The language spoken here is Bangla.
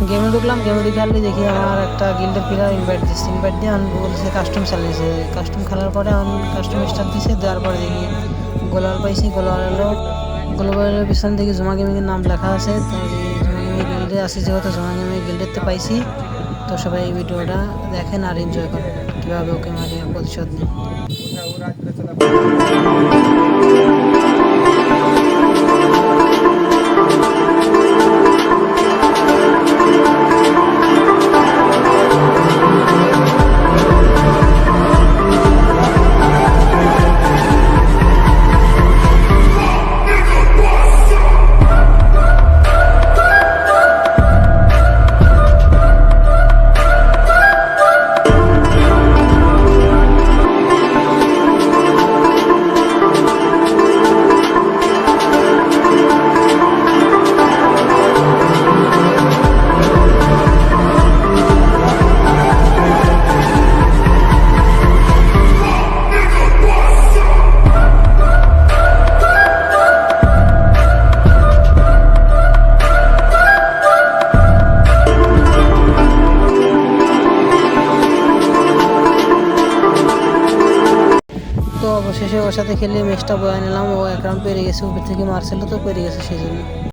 গেমে ঢুকলাম, গেমে ঢুকে খেললে দেখি আমার একটা গিল্ডের প্লেয়ার ইনভাইট দিয়ে আমি বলছে কাস্টম চালিয়েছে। কাস্টম খেলার পরে আমি কাস্টম স্টার্ট দিয়েছে, দেওয়ার পরে দেখি গোলাল পাইছি। গোলালের পিছনে দেখি জমা গেমিংয়ের নাম লেখা আছে। তো জমা গেমিং গিল্ডে আসি, যেহেতু জমা গেমিং গিল্ডেতে পাইছি। তো সবাই এই ভিডিওটা দেখেন আর এনজয় করেন কীভাবে ওকে মারিয়ে প্রতিশোধ নিই। তো অবশেষে ওর সাথে খেলে ম্যাচটা বয়ে নিলাম। ও এক রাউন্ড পেরে গেছে, উপর থেকে মারছিল তো পেরে গেছে সেই জন্য।